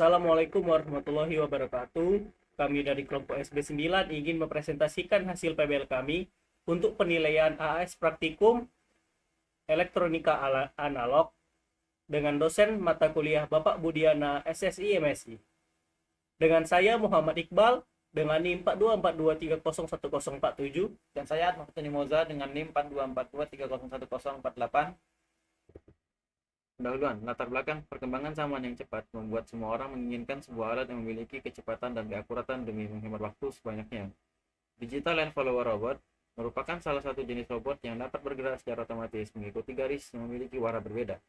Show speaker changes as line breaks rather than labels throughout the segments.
Assalamualaikum warahmatullahi wabarakatuh. Kami dari kelompok SB9 ingin mempresentasikan hasil PBL kami untuk penilaian AS Praktikum Elektronika Analog dengan dosen mata kuliah Bapak Budiana SSI MSI. Dengan saya Muhammad Iqbal dengan NIM 4242301047.
Dan saya Ahmad Moza dengan NIM 4242301048. Pendahuluan, latar belakang perkembangan zaman yang cepat membuat semua orang menginginkan sebuah alat yang memiliki kecepatan dan keakuratan demi menghemat waktu sebanyaknya. Digital Land Follower Robot merupakan salah satu jenis robot yang dapat bergerak secara otomatis mengikuti garis yang memiliki warna berbeda.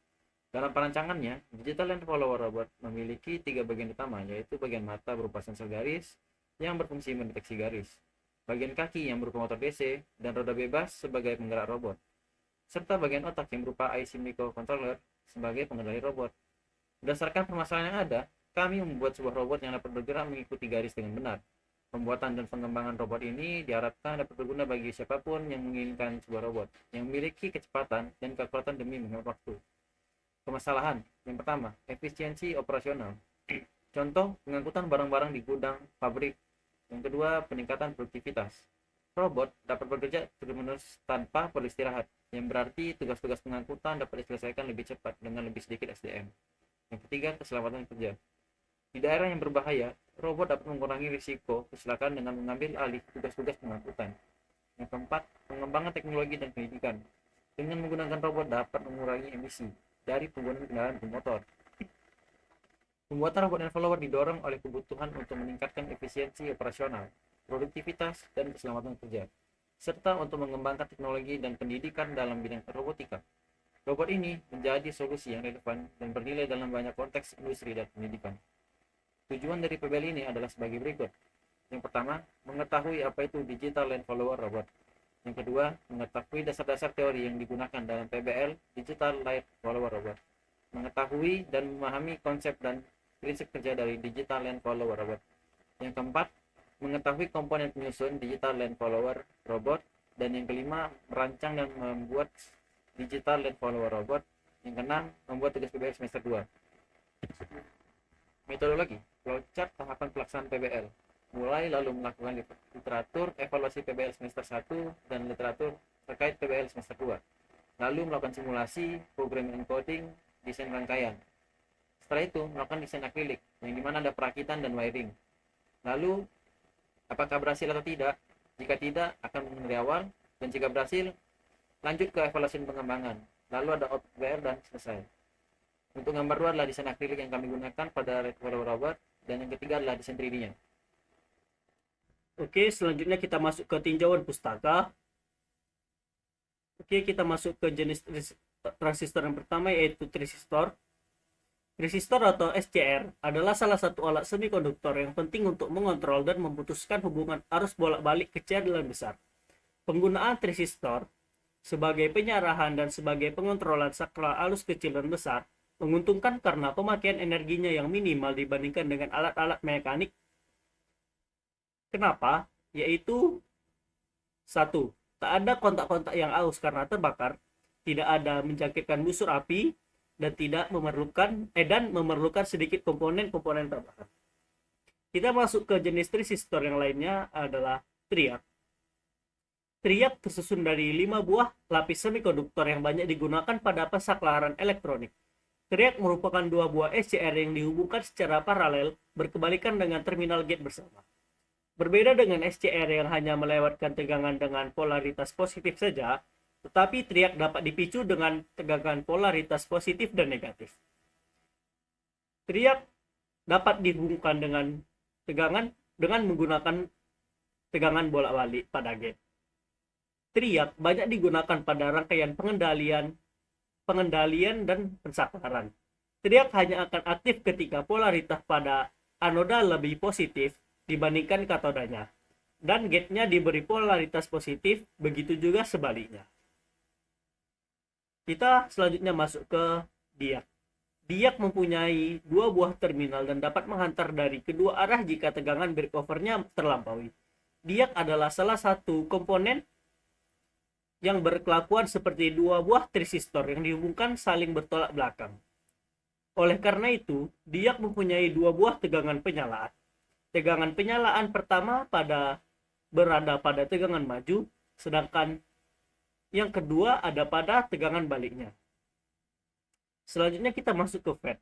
Dalam perancangannya, Digital Land Follower Robot memiliki 3 bagian utama, yaitu bagian mata berupa sensor garis yang berfungsi mendeteksi garis, bagian kaki yang berupa motor DC, dan roda bebas sebagai penggerak robot, serta bagian otak yang berupa IC microcontroller sebagai pengendali robot. Berdasarkan permasalahan yang ada, kami membuat sebuah robot yang dapat bergerak mengikuti garis dengan benar. Pembuatan dan pengembangan robot ini diharapkan dapat berguna bagi siapapun yang menginginkan sebuah robot yang memiliki kecepatan dan kekuatan demi menghemat waktu. Permasalahan yang pertama, efisiensi operasional. Contoh, pengangkutan barang-barang di gudang, pabrik. Yang kedua, peningkatan produktivitas. Robot dapat bekerja terus-menerus tanpa beristirahat, yang berarti tugas-tugas pengangkutan dapat diselesaikan lebih cepat dengan lebih sedikit SDM. Yang ketiga, keselamatan kerja. Di daerah yang berbahaya, robot dapat mengurangi risiko kecelakaan dengan mengambil alih tugas-tugas pengangkutan. Yang keempat, pengembangan teknologi dan pendidikan. Dengan menggunakan robot dapat mengurangi emisi dari penggunaan kendaraan bermotor. Pembuatan robot dan follower didorong oleh kebutuhan untuk meningkatkan efisiensi operasional, produktivitas, dan keselamatan kerja, serta untuk mengembangkan teknologi dan pendidikan dalam bidang robotika. Robot ini menjadi solusi yang relevan dan bernilai dalam banyak konteks industri dan pendidikan. Tujuan dari PBL ini adalah sebagai berikut. Yang pertama, mengetahui apa itu Digital Land Follower Robot. Yang kedua, mengetahui dasar-dasar teori yang digunakan dalam PBL Digital Land Follower Robot. Mengetahui dan memahami konsep dan prinsip kerja dari Digital Land Follower Robot. Yang keempat, mengetahui komponen penyusun Digital Land Follower Robot. Dan yang kelima, merancang dan membuat Digital Land Follower Robot. Yang keenam, membuat tugas PBL semester 2. Metodologi, flowchart tahapan pelaksanaan PBL. Mulai lalu melakukan literatur evaluasi PBL semester 1 dan literatur terkait PBL semester 2. Lalu melakukan simulasi, programming encoding, desain rangkaian. Setelah itu, melakukan desain akrilik, yang dimana ada perakitan dan wiring. Lalu, apakah berhasil atau tidak? Jika tidak, akan dari awal, dan jika berhasil, lanjut ke evaluasi pengembangan. Lalu ada output PR dan selesai. Untuk gambar 2 adalah desain akrilik yang kami gunakan pada Follower Robot, dan yang ketiga adalah desain 3D-nya.
Oke, selanjutnya kita masuk ke tinjauan pustaka. Oke, kita masuk ke jenis transistor yang pertama, yaitu transistor. Resistor atau SCR adalah salah satu alat semikonduktor yang penting untuk mengontrol dan memutuskan hubungan arus bolak-balik kecil dan besar. Penggunaan resistor sebagai penyarahan dan sebagai pengontrolan sakral arus kecil dan besar menguntungkan karena pemakaian energinya yang minimal dibandingkan dengan alat-alat mekanik. Kenapa? Yaitu 1. Tak ada kontak-kontak yang aus karena terbakar, tidak ada menjangkitkan busur api, dan tidak memerlukan sedikit komponen-komponen terbakar. Kita masuk ke jenis resistor yang lainnya adalah triac. Triac tersusun dari 5 buah lapis semikonduktor yang banyak digunakan pada pensaklaran elektronik. Triac merupakan 2 buah SCR yang dihubungkan secara paralel berkebalikan dengan terminal gate bersama. Berbeda dengan SCR yang hanya melewatkan tegangan dengan polaritas positif saja, tetapi triac dapat dipicu dengan tegangan polaritas positif dan negatif. Triac dapat dihubungkan dengan tegangan dengan menggunakan tegangan bolak-balik pada gate. Triac banyak digunakan pada rangkaian pengendalian dan pensaklaran. Triac hanya akan aktif ketika polaritas pada anoda lebih positif dibandingkan katodanya, dan gate-nya diberi polaritas positif, begitu juga sebaliknya. Kita selanjutnya masuk ke diac. Diac mempunyai 2 buah terminal dan dapat menghantar dari kedua arah jika tegangan breakover-nya terlampaui. Diac adalah salah satu komponen yang berkelakuan seperti 2 buah resistor yang dihubungkan saling bertolak belakang. Oleh karena itu, diak mempunyai dua buah tegangan penyalaan. Tegangan penyalaan pertama berada pada tegangan maju, sedangkan yang kedua ada pada tegangan baliknya. Selanjutnya kita masuk ke FET.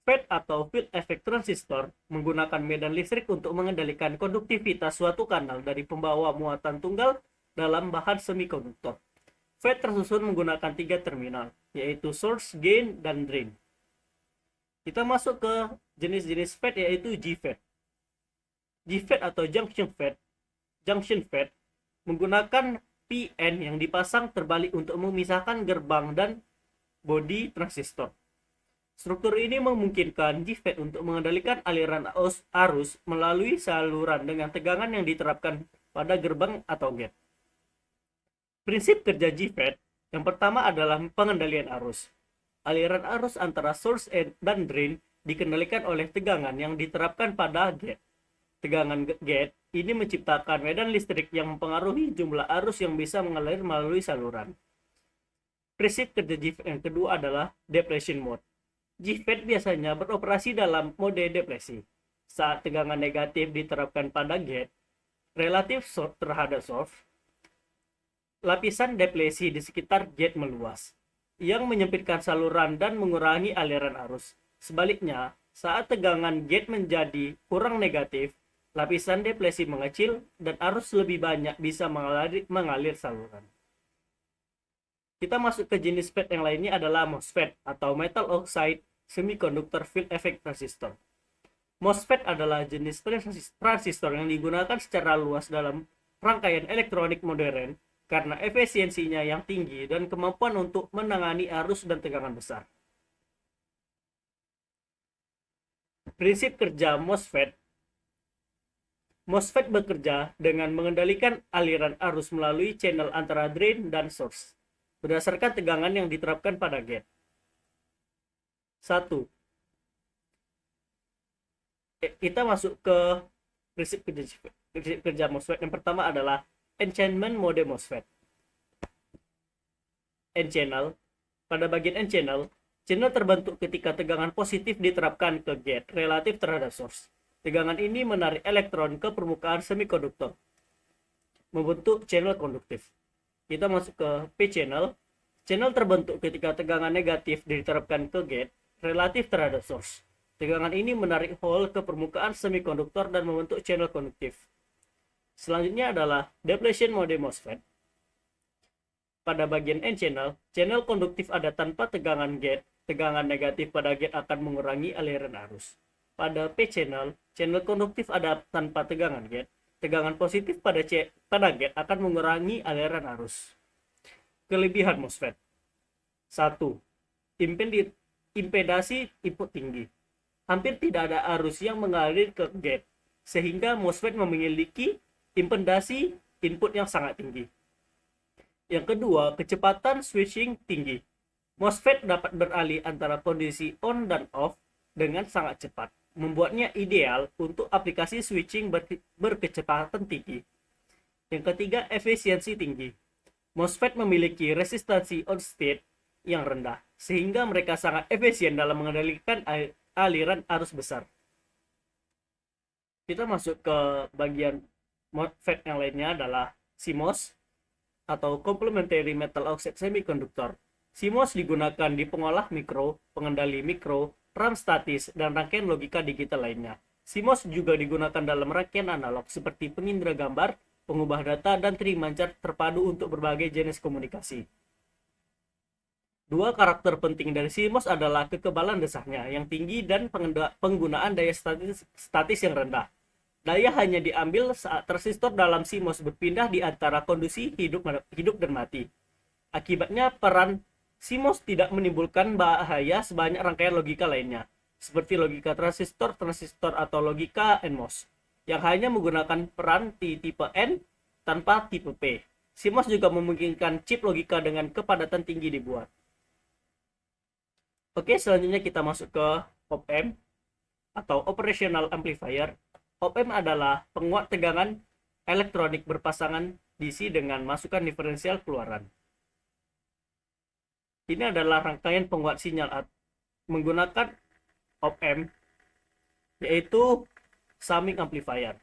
FET atau Field Effect Transistor menggunakan medan listrik untuk mengendalikan konduktivitas suatu kanal dari pembawa muatan tunggal dalam bahan semikonduktor. FET tersusun menggunakan 3 terminal, yaitu source, gain, dan drain. Kita masuk ke jenis-jenis FET yaitu JFET. JFET atau Junction FET menggunakan PN yang dipasang terbalik untuk memisahkan gerbang dan bodi transistor. Struktur ini memungkinkan JFET untuk mengendalikan aliran arus melalui saluran dengan tegangan yang diterapkan pada gerbang atau gate. Prinsip kerja JFET yang pertama adalah pengendalian arus. Aliran arus antara source dan drain dikendalikan oleh tegangan yang diterapkan pada gate. Tegangan gate ini menciptakan medan listrik yang mempengaruhi jumlah arus yang bisa mengalir melalui saluran. Prinsip kerja JFET yang kedua adalah depletion mode. JFET biasanya beroperasi dalam mode deplesi. Saat tegangan negatif diterapkan pada gate relatif terhadap source, lapisan deplesi di sekitar gate meluas, yang menyempitkan saluran dan mengurangi aliran arus. Sebaliknya, saat tegangan gate menjadi kurang negatif, lapisan deplesi mengecil dan arus lebih banyak bisa mengalir saluran. Kita masuk ke jenis FET yang lainnya adalah MOSFET atau Metal Oxide Semiconductor Field Effect Transistor. MOSFET adalah jenis transistor yang digunakan secara luas dalam rangkaian elektronik modern karena efisiensinya yang tinggi dan kemampuan untuk menangani arus dan tegangan besar. Prinsip kerja MOSFET. MOSFET bekerja dengan mengendalikan aliran arus melalui channel antara drain dan source berdasarkan tegangan yang diterapkan pada gate. 1. Kita masuk ke prinsip kerja MOSFET. Yang pertama adalah enchainment mode MOSFET. N-channel. Pada bagian N-channel, channel terbentuk ketika tegangan positif diterapkan ke gate relatif terhadap source. Tegangan ini menarik elektron ke permukaan semikonduktor, membentuk channel konduktif. Kita masuk ke P-channel. Channel terbentuk ketika tegangan negatif diterapkan ke gate relatif terhadap source. Tegangan ini menarik hole ke permukaan semikonduktor dan membentuk channel konduktif. Selanjutnya adalah depletion mode MOSFET. Pada bagian N-channel, channel konduktif ada tanpa tegangan gate. Tegangan negatif pada gate akan mengurangi aliran arus. Pada P-channel, channel konduktif ada tanpa tegangan gate. Tegangan positif pada gate akan mengurangi aliran arus. Kelebihan MOSFET. 1. Impedasi input tinggi. Hampir tidak ada arus yang mengalir ke gate, sehingga MOSFET memiliki impedasi input yang sangat tinggi. Yang kedua, kecepatan switching tinggi. MOSFET dapat beralih antara kondisi on dan off dengan sangat cepat, membuatnya ideal untuk aplikasi switching berkecepatan tinggi. Yang ketiga, efisiensi tinggi. MOSFET memiliki resistansi on state yang rendah, sehingga mereka sangat efisien dalam mengendalikan aliran arus besar. Kita masuk ke bagian MOSFET yang lainnya adalah CMOS atau Complementary Metal Oxide Semiconductor. CMOS digunakan di pengolah mikro, pengendali mikro, RAM statis, dan rangkaian logika digital lainnya. CMOS juga digunakan dalam rangkaian analog seperti pengindra gambar, pengubah data, dan trimancar terpadu untuk berbagai jenis komunikasi. Dua karakter penting dari CMOS adalah kekebalan desahnya yang tinggi dan penggunaan daya statis yang rendah. Daya hanya diambil saat transistor dalam CMOS berpindah di antara kondisi hidup dan mati. Akibatnya, peran CMOS tidak menimbulkan bahaya sebanyak rangkaian logika lainnya, seperti logika transistor atau logika NMOS, yang hanya menggunakan peran tipe N tanpa tipe P. CMOS juga memungkinkan chip logika dengan kepadatan tinggi dibuat. Oke, selanjutnya kita masuk ke op-amp atau operational amplifier. Op-amp adalah penguat tegangan elektronik berpasangan DC dengan masukan diferensial keluaran. Ini adalah rangkaian penguat sinyal menggunakan op-amp, yaitu summing amplifier.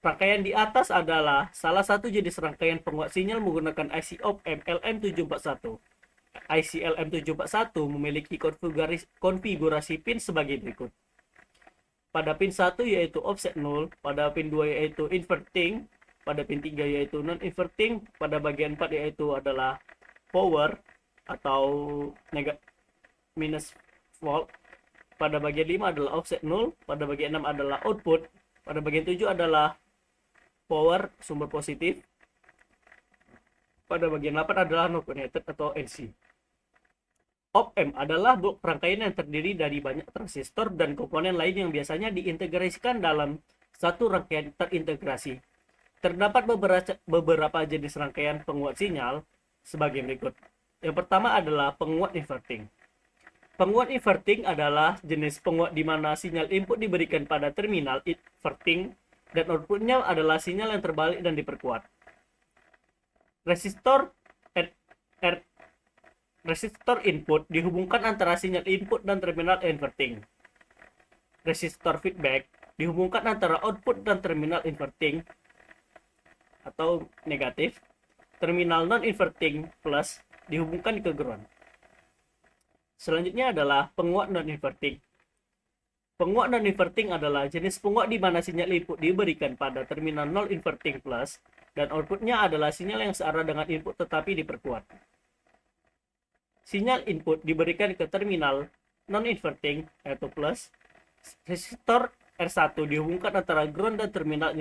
Rangkaian di atas adalah salah satu jenis rangkaian penguat sinyal menggunakan IC op-amp LM741. IC LM741 memiliki konfigurasi pin sebagai berikut. Pada pin 1 yaitu offset 0, pada pin 2 yaitu inverting, pada pin 3 yaitu non-inverting, pada bagian 4 yaitu adalah power atau minus volt, pada bagian 5 adalah offset 0, pada bagian 6 adalah output, pada bagian 7 adalah power sumber positif, pada bagian 8 adalah non connected atau NC. Op-amp adalah blok rangkaian yang terdiri dari banyak transistor dan komponen lain yang biasanya diintegrasikan dalam satu rangkaian terintegrasi. Terdapat beberapa jenis rangkaian penguat sinyal sebagai berikut. Yang pertama adalah penguat inverting. Penguat inverting adalah jenis penguat di mana sinyal input diberikan pada terminal inverting dan outputnya adalah sinyal yang terbalik dan diperkuat. Resistor input dihubungkan antara sinyal input dan terminal inverting. Resistor feedback dihubungkan antara output dan terminal inverting atau negatif. Terminal non-inverting plus dihubungkan ke ground. Selanjutnya adalah penguat non-inverting. Penguat non-inverting adalah jenis penguat di mana sinyal input diberikan pada terminal non-inverting plus dan outputnya adalah sinyal yang searah dengan input tetapi diperkuat. Sinyal input diberikan ke terminal non-inverting yaitu plus. Resistor R1 dihubungkan antara ground dan terminal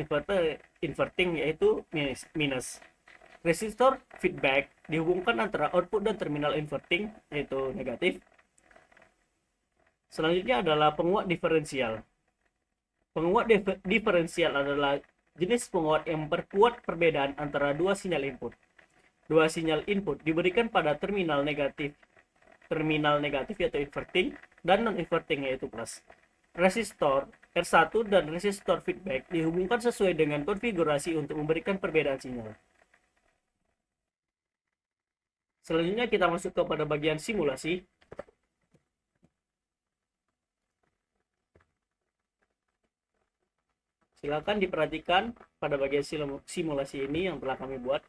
inverting yaitu minus. Resistor feedback dihubungkan antara output dan terminal inverting yaitu negatif. Selanjutnya adalah penguat diferensial. Penguat diferensial adalah jenis penguat yang memperkuat perbedaan antara dua sinyal input. Dua sinyal input diberikan pada terminal negatif yaitu inverting dan non-inverting yaitu plus. Resistor R1 dan resistor feedback dihubungkan sesuai dengan konfigurasi untuk memberikan perbedaan sinyal. Selanjutnya kita masuk kepada bagian simulasi. Silakan diperhatikan pada bagian simulasi ini yang telah kami buat.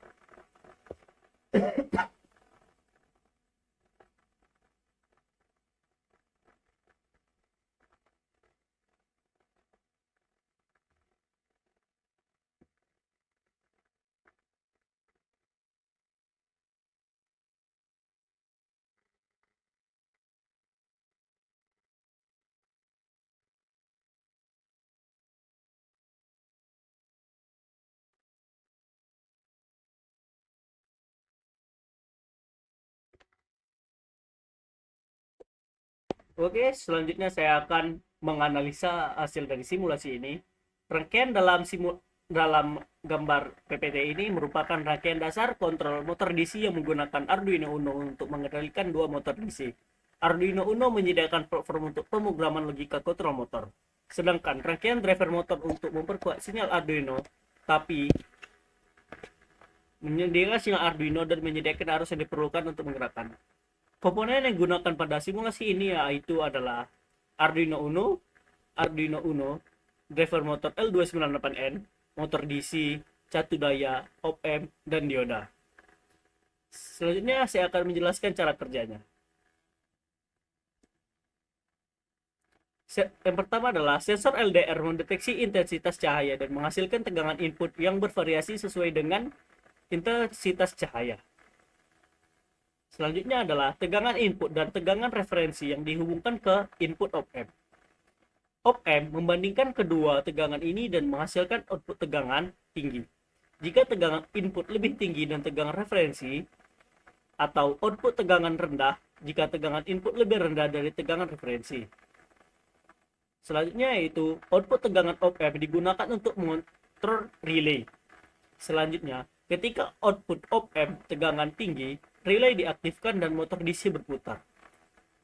Oke, selanjutnya saya akan menganalisa hasil dari simulasi ini. Rangkaian dalam gambar PPT ini merupakan rangkaian dasar kontrol motor DC yang menggunakan Arduino Uno untuk mengendalikan dua motor DC. Arduino Uno menyediakan platform untuk pemrograman logika kontrol motor. Sedangkan rangkaian driver motor untuk memperkuat sinyal Arduino, tapi menyediakan sinyal Arduino dan menyediakan arus yang diperlukan untuk menggerakkan. Komponen yang digunakan pada simulasi ini yaitu adalah Arduino Uno, driver motor L298N, motor DC, catu daya, op-amp, dan dioda. Selanjutnya saya akan menjelaskan cara kerjanya. Yang pertama adalah sensor LDR mendeteksi intensitas cahaya dan menghasilkan tegangan input yang bervariasi sesuai dengan intensitas cahaya. Selanjutnya adalah tegangan input dan tegangan referensi yang dihubungkan ke input op-amp. Op-amp membandingkan kedua tegangan ini dan menghasilkan output tegangan tinggi. Jika tegangan input lebih tinggi dan tegangan referensi, atau output tegangan rendah jika tegangan input lebih rendah dari tegangan referensi. Selanjutnya yaitu output tegangan op-amp digunakan untuk mengontrol relay. Selanjutnya, ketika output op-amp tegangan tinggi, relay diaktifkan dan motor DC berputar.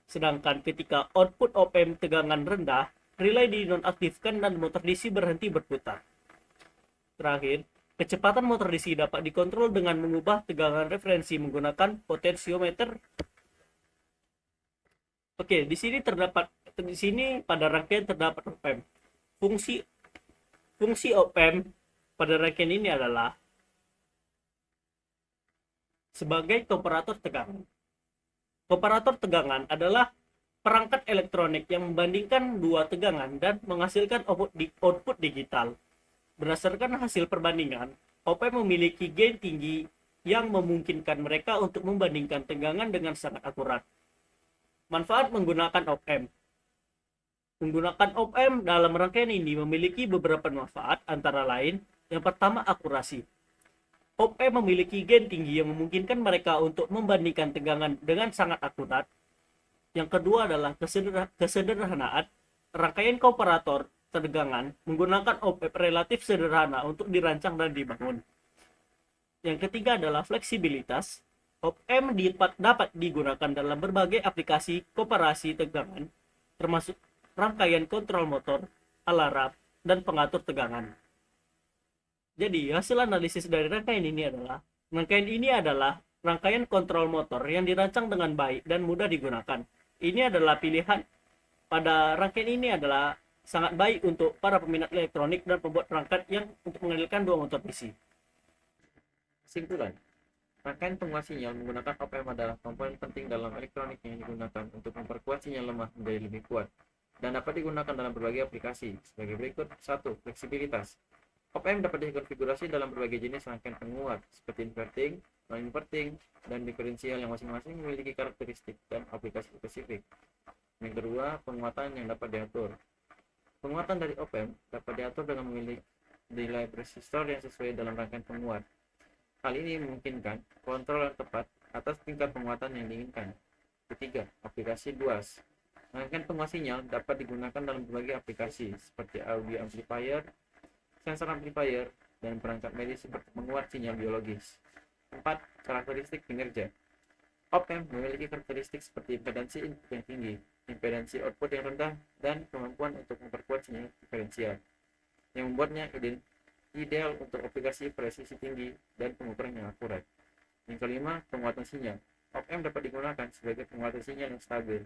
Sedangkan ketika output op-amp tegangan rendah, relay dinonaktifkan dan motor DC berhenti berputar. Terakhir, kecepatan motor DC dapat dikontrol dengan mengubah tegangan referensi menggunakan potensiometer. Oke, di sini terdapat di sini pada rangkaian terdapat op-amp. Fungsi fungsi op-amp pada rangkaian ini adalah sebagai komparator tegangan. Komparator tegangan adalah perangkat elektronik yang membandingkan dua tegangan dan menghasilkan output digital. Berdasarkan hasil perbandingan, op-amp memiliki gain tinggi yang memungkinkan mereka untuk membandingkan tegangan dengan sangat akurat. Manfaat menggunakan op-amp. Menggunakan op-amp dalam rangkaian ini memiliki beberapa manfaat, antara lain, yang pertama akurasi. Op-amp memiliki gain tinggi yang memungkinkan mereka untuk membandingkan tegangan dengan sangat akurat. Yang kedua adalah kesederhanaan. Rangkaian komparator tegangan menggunakan op-amp relatif sederhana untuk dirancang dan dibangun. Yang ketiga adalah fleksibilitas. Op-amp dapat digunakan dalam berbagai aplikasi komparasi tegangan, termasuk rangkaian kontrol motor, alarm, dan pengatur tegangan. Jadi, hasil analisis dari rangkaian ini adalah rangkaian kontrol motor yang dirancang dengan baik dan mudah digunakan. Ini adalah pilihan pada rangkaian ini adalah sangat baik untuk para peminat elektronik dan pembuat perangkat yang untuk mengendalikan dua motor DC.
Kesimpulan, rangkaian penguat sinyal menggunakan op-amp adalah komponen penting dalam elektronik yang digunakan untuk memperkuat sinyal lemah menjadi lebih kuat dan dapat digunakan dalam berbagai aplikasi. Sebagai berikut: 1. Fleksibilitas. Op-amp dapat dikonfigurasi dalam berbagai jenis rangkaian penguat seperti inverting, non-inverting, dan diferensial yang masing-masing memiliki karakteristik dan aplikasi spesifik. Yang kedua, penguatan yang dapat diatur. Penguatan dari op-amp dapat diatur dengan memilih nilai resistor yang sesuai dalam rangkaian penguat. Hal ini memungkinkan kontrol yang tepat atas tingkat penguatan yang diinginkan. Ketiga, aplikasi luas. Rangkaian penguat sinyal dapat digunakan dalam berbagai aplikasi seperti audio amplifier, sensor amplifier, dan perangkat medis seperti penguat sinyal biologis. 4. Karakteristik kinerja. Op-amp memiliki karakteristik seperti impedansi input yang tinggi, impedansi output yang rendah, dan kemampuan untuk memperkuat sinyal diferensial, yang membuatnya ideal untuk aplikasi presisi tinggi dan pengukuran yang akurat. Yang kelima, penguatan sinyal. Op-amp dapat digunakan sebagai penguatan sinyal yang stabil,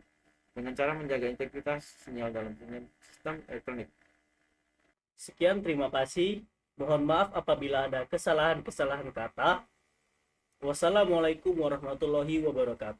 dengan cara menjaga integritas sinyal dalam sistem elektronik.
Sekian, terima kasih. Mohon maaf apabila ada kesalahan-kesalahan kata. Wassalamualaikum warahmatullahi wabarakatuh.